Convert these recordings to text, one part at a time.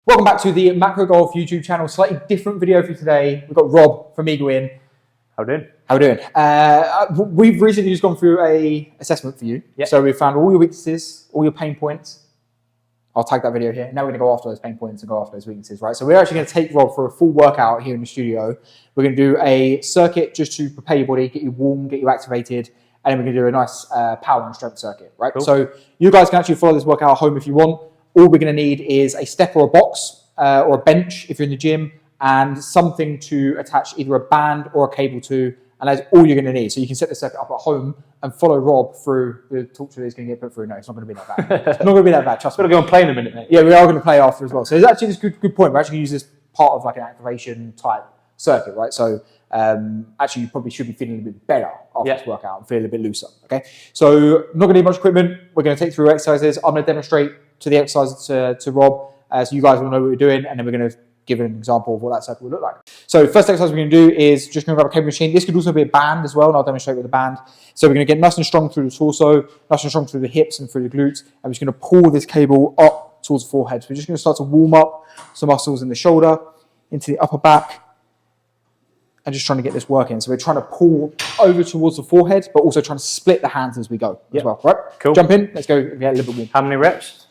Welcome back to the Macro Golf YouTube channel. Slightly different video for you today. We've got Rob from Eagle in. How we doing? How we doing? We've recently just gone through a assessment for you. Yep. So we've found all your weaknesses, all your pain points. I'll tag that video here. Now we're going to go after those pain points and go after those weaknesses, right? So we're actually going to take Rob for a full workout here in the studio. We're going to do a circuit just to prepare your body, get you warm, get you activated, and then we're going to do a nice power and strength circuit, right? Cool. So you guys can actually follow this workout at home if you want. All we're going to need is a step or a box or a bench if you're in the gym, and something to attach either a band or a cable to, and that's all you're going to need. So you can set the circuit up at home and follow Rob through the talk that he's going to get put through. No, it's not going to be that bad. It's not going to be that bad. Trust me. We're going to go and play in a minute, mate. Yeah, we are going to play after as well. So it's actually this good point. We're actually going to use this part of like an activation type circuit, right? So actually, you probably should be feeling a bit better after this workout and feel a bit looser. Okay. So not going to need much equipment. We're going to take through exercises. I'm going to demonstrate to the exercises to Rob, so you guys will know what we're doing, and then we're going to give an example of what that circuit would look like. So first exercise we're going to do is just going to grab a cable machine. This could also be a band as well, and I'll demonstrate with the band. So we're going to get nice and strong through the torso, nice and strong through the hips and through the glutes, and we're just going to pull this cable up towards the forehead. So we're just going to start to warm up some muscles in the shoulder, into the upper back, and just trying to get this working. So we're trying to pull over towards the forehead, but also trying to split the hands as we go as well, right? Cool. Jump in, let's go get a little bit warm. How many reps?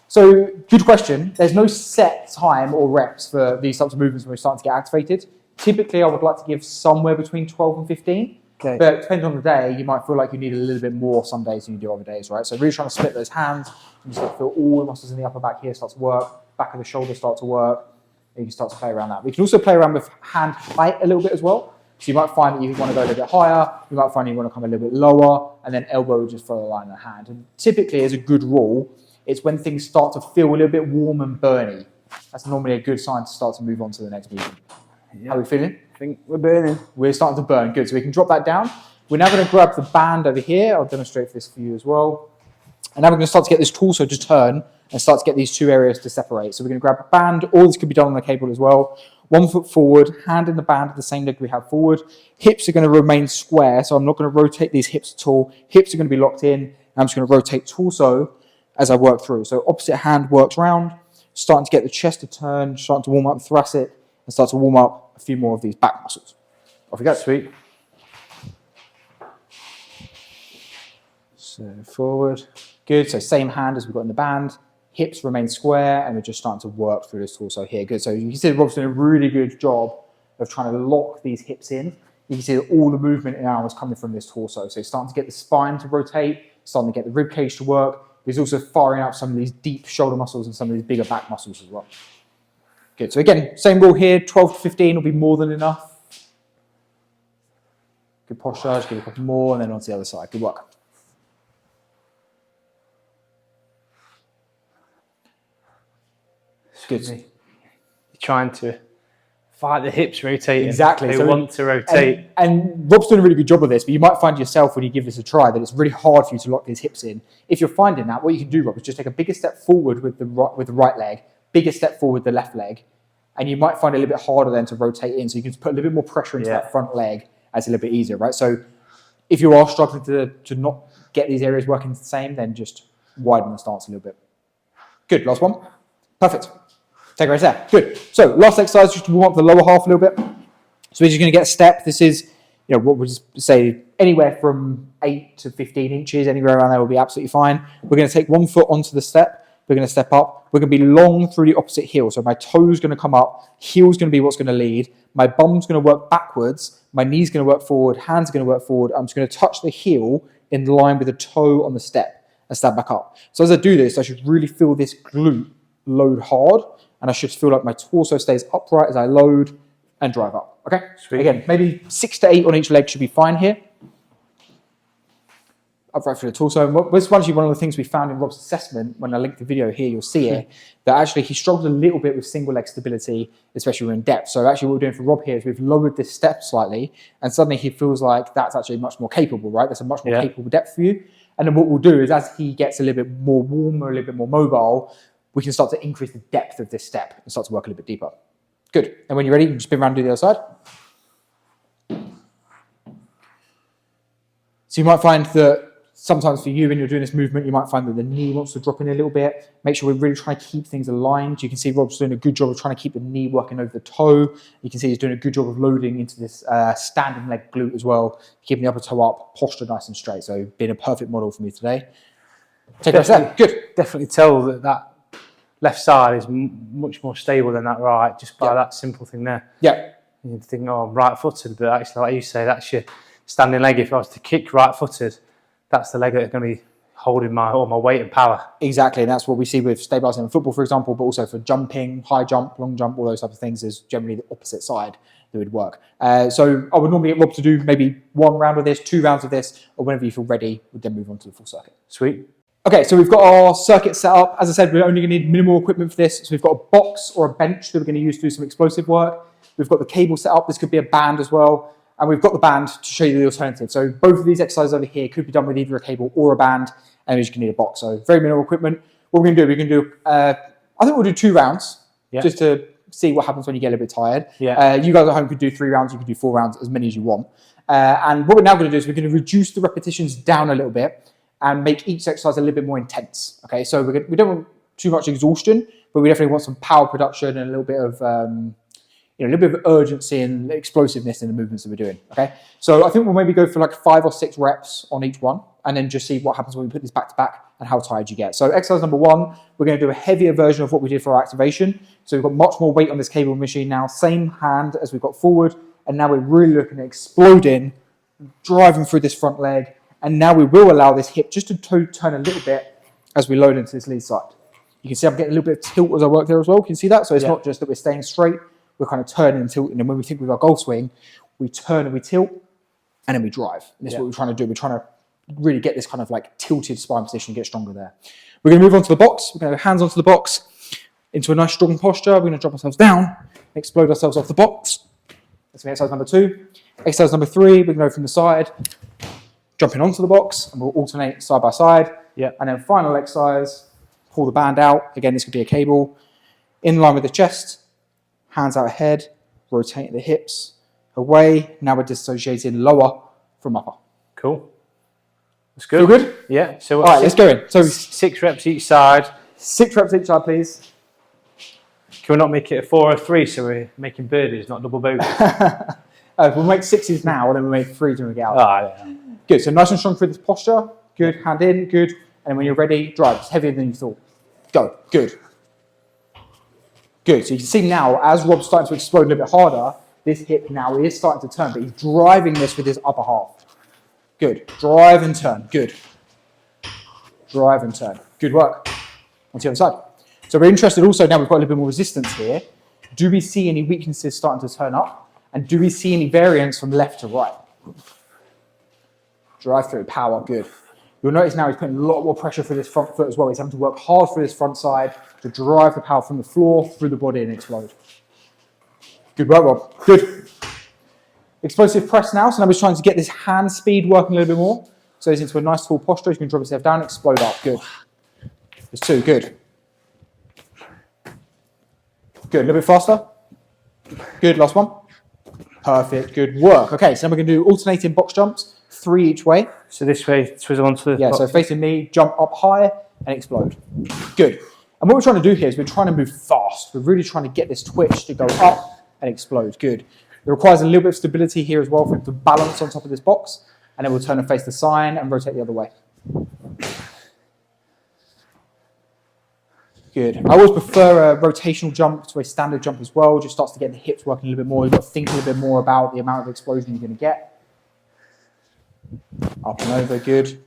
So, good question. There's no set time or reps for these types of movements when we're starting to get activated. Typically, I would like to give somewhere between 12 and 15. Okay. But depending on the day, you might feel like you need a little bit more some days than you do other days, right? So really trying to split those hands. You start to feel all the muscles in the upper back here start to work. Back of the shoulder start to work. And you can start to play around that. We can also play around with hand height a little bit as well. So you might find that you want to go a little bit higher. You might find you want to come a little bit lower. And then elbow will just follow the line of the hand. And typically, as a good rule, it's when things start to feel a little bit warm and burny. That's normally a good sign to start to move on to the next movement. Yeah. How are we feeling? I think we're burning. We're starting to burn. Good. So we can drop that down. We're now going to grab the band over here. I'll demonstrate this for you as well. And now we're going to start to get this torso to turn and start to get these two areas to separate. So we're going to grab a band. All this could be done on the cable as well. 1 foot forward, hand in the band at the same leg we have forward. Hips are going to remain square, so I'm not going to rotate these hips at all. Hips are going to be locked in. I'm just going to rotate torso as I work through. So opposite hand works round, starting to get the chest to turn, starting to warm up the thoracic, and start to warm up a few more of these back muscles. Off we go. Sweet. So forward. Good. So same hand as we've got in the band. Hips remain square, and we're just starting to work through this torso here. Good. So you can see Rob's doing a really good job of trying to lock these hips in. You can see that all the movement in ours coming from this torso. So starting to get the spine to rotate, starting to get the rib cage to work. He's also firing up some of these deep shoulder muscles and some of these bigger back muscles as well. Good. So again, same rule here. 12 to 15 will be more than enough. Good posture. Just give a couple more, and then on to the other side. Good work. Good. You're trying to fight the hips rotating. Exactly. They want to rotate. And Rob's doing a really good job of this, but you might find yourself when you give this a try that it's really hard for you to lock these hips in. If you're finding that, what you can do, Rob, is just take a bigger step forward with the right leg, bigger step forward with the left leg, and you might find it a little bit harder then to rotate in. So you can put a little bit more pressure into that front leg. That's a little bit easier, right? So if you are struggling to not get these areas working the same, then just widen the stance a little bit. Good. Last one. Perfect. Take a rest there. Good. So last exercise, just to warm up the lower half a little bit. So we're just going to get a step. This is, what we'll just say anywhere from 8 to 15 inches, anywhere around there will be absolutely fine. We're going to take 1 foot onto the step. We're going to step up. We're going to be long through the opposite heel. So my toe's going to come up. Heel's going to be what's going to lead. My bum's going to work backwards. My knee's going to work forward. Hands are going to work forward. I'm just going to touch the heel in line with the toe on the step and step back up. So as I do this, I should really feel this glute load hard. And I should feel like my torso stays upright as I load and drive up. Okay? Sweet. Again, maybe 6 to 8 on each leg should be fine here. Upright for the torso. And this is actually one of the things we found in Rob's assessment. When I link the video here, you'll see it, that actually he struggled a little bit with single leg stability, especially when in depth. So actually what we're doing for Rob here is we've lowered this step slightly, and suddenly he feels like that's actually much more capable, right? That's a much more capable depth for you. And then what we'll do is as he gets a little bit more warm or a little bit more mobile, we can start to increase the depth of this step and start to work a little bit deeper. Good. And when you're ready, you can spin around and do the other side. So you might find that Sometimes for you, when you're doing this movement, you might find that the knee wants to drop in a little bit. Make sure we're really trying to keep things aligned. You can see Rob's doing a good job of trying to keep the knee working over the toe. You can see he's doing a good job of loading into this standing leg glute as well, keeping the upper toe up, posture nice and straight. So being a perfect model for me today. Take a step. Good. Definitely tell that left side is much more stable than that right, just by that simple thing there. Yeah. You think, oh, I'm right-footed, but actually, like you say, that's your standing leg. If I was to kick right-footed, that's the leg that's going to be holding all my weight and power. Exactly, and that's what we see with stabilising in football, for example, but also for jumping, high jump, long jump, all those types of things is generally the opposite side that would work. So I would normally get Rob to do maybe 1 round of this, 2 rounds of this, or whenever you feel ready, we'd then move on to the full circuit. Sweet. Okay, so we've got our circuit set up. As I said, we're only going to need minimal equipment for this. So we've got a box or a bench that we're going to use to do some explosive work. We've got the cable set up. This could be a band as well. And we've got the band to show you the alternative. So both of these exercises over here could be done with either a cable or a band, and you're just going to need a box. So very minimal equipment. What we're going to do, I think we'll do 2 rounds, just to see what happens when you get a little bit tired. You guys at home could do 3 rounds, you could do 4 rounds, as many as you want. And what we're now going to do is we're going to reduce the repetitions down a little bit and make each exercise a little bit more intense. Okay, so we don't want too much exhaustion, but we definitely want some power production and a little bit of a little bit of urgency and explosiveness in the movements that we're doing. Okay, so I think we'll maybe go for like 5 or 6 reps on each one, and then just see what happens when we put this back to back and how tired you get. So exercise number 1, we're going to do a heavier version of what we did for our activation. So we've got much more weight on this cable machine now, same hand as we've got forward, and now we're really looking at exploding, driving through this front leg, and now we will allow this hip just to turn a little bit as we load into this lead side. You can see I'm getting a little bit of tilt as I work there as well. Can you see that? So it's not just that we're staying straight, we're kind of turning and tilting. And when we think with our goal swing, we turn and we tilt, and then we drive. And that's what we're trying to do. We're trying to really get this kind of like tilted spine position and get stronger there. We're going to move on to the box. We're going to go hands onto the box into a nice strong posture. We're going to drop ourselves down, explode ourselves off the box. That's exercise number 2. Exercise number 3, we can go from the side, jumping onto the box, and we'll alternate side by side. And then final exercise, pull the band out. Again, this could be a cable. In line with the chest, hands out ahead, rotate the hips away. Now we're dissociating lower from upper. Cool. That's good. Feel good? Yeah. So all right, let's go in. So 6 reps each side. 6 reps each side, please. Can we not make it a 4 or 3 so we're making birdies, not double bogeys? We'll make 6s now, and then we'll make 3s when we get out. Yeah. Good. So nice and strong through this posture. Good. Hand in. Good. And when you're ready, drive. It's heavier than you thought. Go. Good. Good. So you can see now, as Rob's starting to explode a little bit harder, this hip now is starting to turn, but he's driving this with his upper half. Good. Drive and turn. Good. Drive and turn. Good work. On the other side. So we're interested also, now we've got a little bit more resistance here. Do we see any weaknesses starting to turn up? And do we see any variance from left to right? Drive through. Power. Good. You'll notice now he's putting a lot more pressure through this front foot as well. He's having to work hard through this front side to drive the power from the floor through the body and explode. Good work, Rob. Good. Explosive press now. So now we're trying to get this hand speed working a little bit more. So he's into a nice full posture. You can drop yourself down, explode up. Good. There's 2. Good. Good. A little bit faster. Good. Last one. Perfect. Good work. Okay, so now we're going to do alternating box jumps, 3 each way. So this way, swizzle onto the box. So facing me, jump up high and explode. Good. And what we're trying to do here is we're trying to move fast. We're really trying to get this twitch to go up and explode. Good. It requires a little bit of stability here as well for him to balance on top of this box. And then we'll turn and face the sign and rotate the other way. Good. I always prefer a rotational jump to a standard jump as well. Just starts to get the hips working a little bit more. You've got to think a little bit more about the amount of explosion you're going to get. Up and over. Good.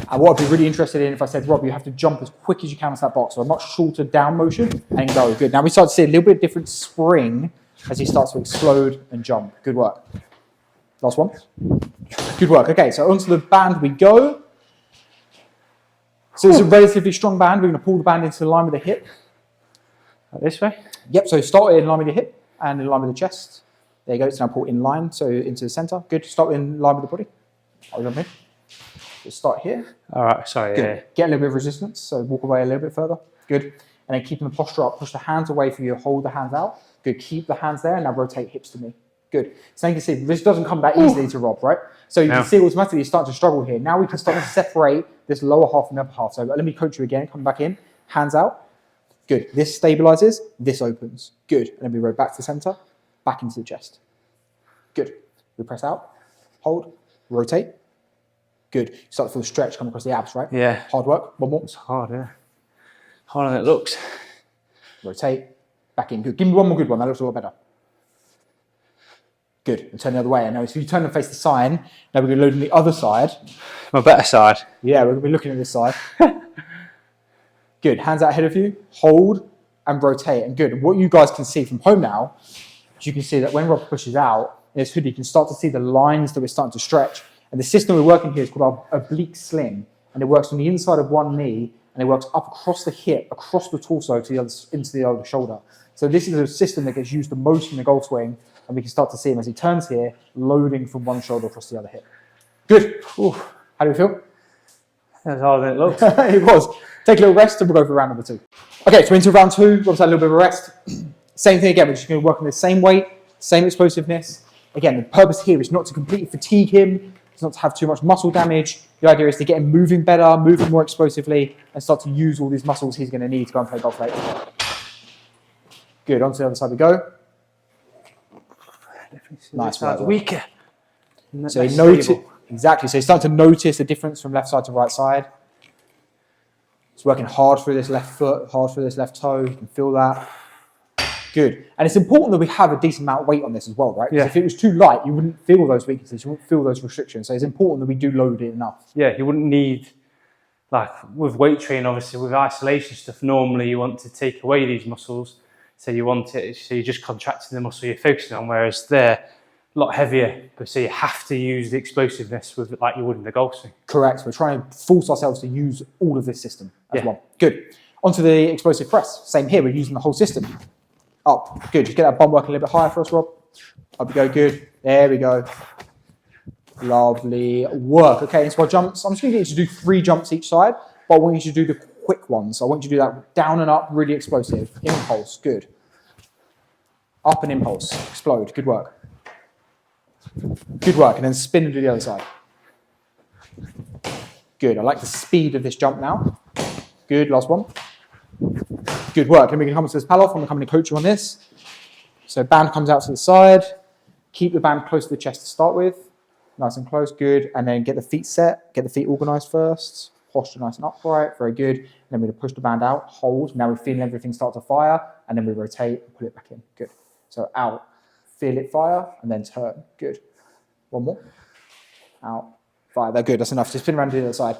And what I'd be really interested in if I said, Rob, you have to jump as quick as you can off that box. So a much shorter down motion and go. Good. Now we start to see a little bit different spring as he starts to explode and jump. Good work. Last one. Good work. Okay, so onto the band we go. So it's a relatively strong band. We're going to pull the band into line with the hip. Like this way? Yep, so start in line with your hip and in line with the chest. There you go. So now pull in line, so into the center. Good. Start in line with the body. I'll jump in. Just start here. All right, sorry. Good. Yeah. Get a little bit of resistance, so walk away a little bit further. Good. And then keeping the posture up. Push the hands away from you. Hold the hands out. Good. Keep the hands there. And now rotate hips to me. Good. Good. So you can see, this doesn't come that easily to Rob, right? So you can see automatically he's starting to struggle here. Now we can start to separate this lower half from the upper half. So let me coach you again. Come back in. Hands out. Good. This stabilizes. This opens. Good. And then we roll back to the center. Back into the chest. Good. We press out. Hold. Rotate. Good. You start to feel the stretch come across the abs, right? Yeah. Hard work. One more. It's hard, yeah. Harder than it looks. Rotate. Back in. Good. Give me one more good one. That looks a lot better. Good. And turn the other way. And now if you turn and face the sign, now we're going to load on the other side. My better side. Yeah, we're going to be looking at this side. Good. Hands out ahead of you. Hold and rotate. And good. And what you guys can see from home now, you can see that when Rob pushes out in his hoodie, you can start to see the lines that we're starting to stretch. And the system we're working here is called our oblique sling. And it works on the inside of one knee, and it works up across the hip, across the torso to the other, into the other shoulder. So this is a system that gets used the most in the golf swing, and we can start to see him as he turns here, loading from one shoulder across the other hip. Good. Ooh. How do you feel? That's harder than it looks. It was. Take a little rest and we'll go for round number 2. Okay, so into round 2, Rob's had a little bit of a rest. Same thing again, we're just going to work on the same weight, same explosiveness. Again, the purpose here is not to completely fatigue him, it's not to have too much muscle damage. The idea is to get him moving better, moving more explosively, and start to use all these muscles he's going to need to go and play golf later. Good, on to the other side we go. Nice work. Weaker. So he notice, exactly, so he's starting to notice the difference from left side to right side. He's working hard through this left foot, hard through this left toe, you can feel that. Good. And it's important that we have a decent amount of weight on this as well, right? Because if it was too light, you wouldn't feel those weaknesses, you wouldn't feel those restrictions. So it's important that we do load it enough. Yeah, you wouldn't need, like with weight training, obviously, with isolation stuff, normally you want to take away these muscles. So you want it, so you're just contracting the muscle you're focusing on, whereas they're a lot heavier, but so you have to use the explosiveness with like you would in the golf swing. Correct. We're trying to force ourselves to use all of this system as well. Good. Onto the explosive press. Same here, we're using the whole system. Up. Good. Just get that bum working a little bit higher for us, Rob. Up we go. Good. There we go. Lovely work. Okay, into our jumps. I'm just going to get you to do 3 jumps each side, but I want you to do the quick ones. I want you to do that down and up, really explosive. Impulse. Good. Up and impulse. Explode. Good work. Good work. And then spin and do the other side. Good. I like the speed of this jump now. Good. Last one. Good work. And we can come to this pal off. I'm going to coach you on this. So band comes out to the side. Keep the band close to the chest to start with. Nice and close. Good. And then get the feet set. Get the feet organized first. Posture nice and upright. Very good. And then we're going to push the band out. Hold. Now we're feeling everything start to fire. And then we rotate and put it back in. Good. So out. Feel it fire. And then turn. Good. One more. Out. Fire. They're good. That's enough. Just spin around to the other side.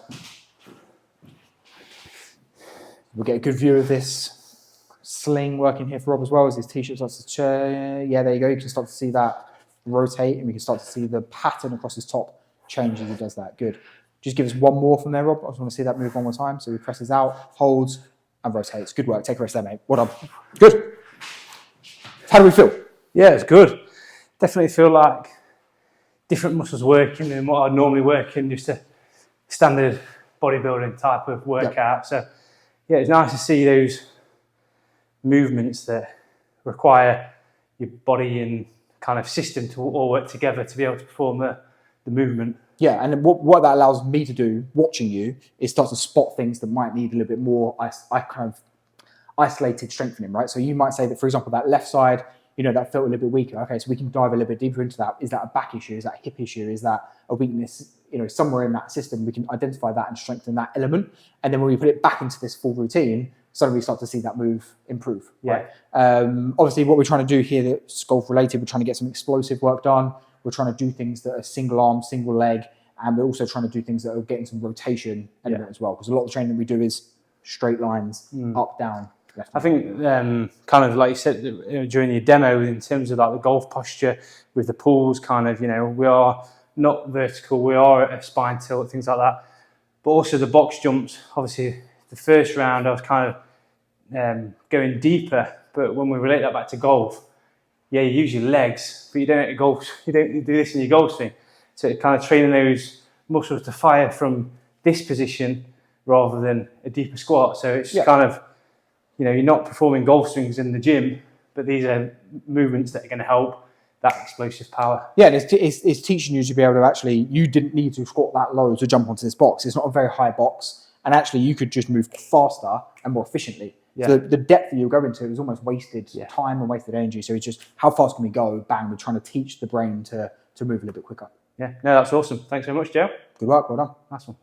We'll get a good view of this sling working here for Rob as well as his t-shirt starts to change. Yeah, there you go. You can start to see that rotate and we can start to see the pattern across his top change as he does that. Good. Just give us one more from there, Rob. I just want to see that move one more time. So he presses out, holds, and rotates. Good work. Take a rest there, mate. Well done. Good. How do we feel? Yeah, it's good. Definitely feel like different muscles working than what I'd normally work in just a standard bodybuilding type of workout. So yeah, it's nice to see those movements that require your body and kind of system to all work together to be able to perform the movement. Yeah, and what that allows me to do, watching you, is start to spot things that might need a little bit more kind of isolated strengthening, right? So you might say that, for example, that left side, that felt a little bit weaker. Okay, so we can dive a little bit deeper into that. Is that a back issue? Is that a hip issue? Is that a weakness? Somewhere in that system, we can identify that and strengthen that element. And then when we put it back into this full routine, suddenly we start to see that move improve. Yeah. Right? Obviously, what we're trying to do here that's golf related, we're trying to get some explosive work done. We're trying to do things that are single arm, single leg, and we're also trying to do things that are getting some rotation element as well. Because a lot of the training that we do is straight lines, up, down, left. I think kind of like you said during your demo, in terms of like the golf posture with the pulls, kind of, we are not vertical, we are at a spine tilt, things like that. But also the box jumps, obviously the first round I was kind of going deeper, but when we relate that back to golf, yeah, you use your legs, but you don't do this in your golf swing. So it's kind of training those muscles to fire from this position rather than a deeper squat. So it's kind of, you're not performing golf swings in the gym, but these are movements that are going to help that explosive power. Yeah, and it's teaching you to be able to actually, you didn't need to squat that low to jump onto this box. It's not a very high box. And actually, you could just move faster and more efficiently. Yeah. So the depth that you're going to is almost wasted time and wasted energy. So it's just, how fast can we go? Bang, we're trying to teach the brain to move a little bit quicker. Yeah, no, that's awesome. Thanks very much, Joe. Good work, well done. Nice one.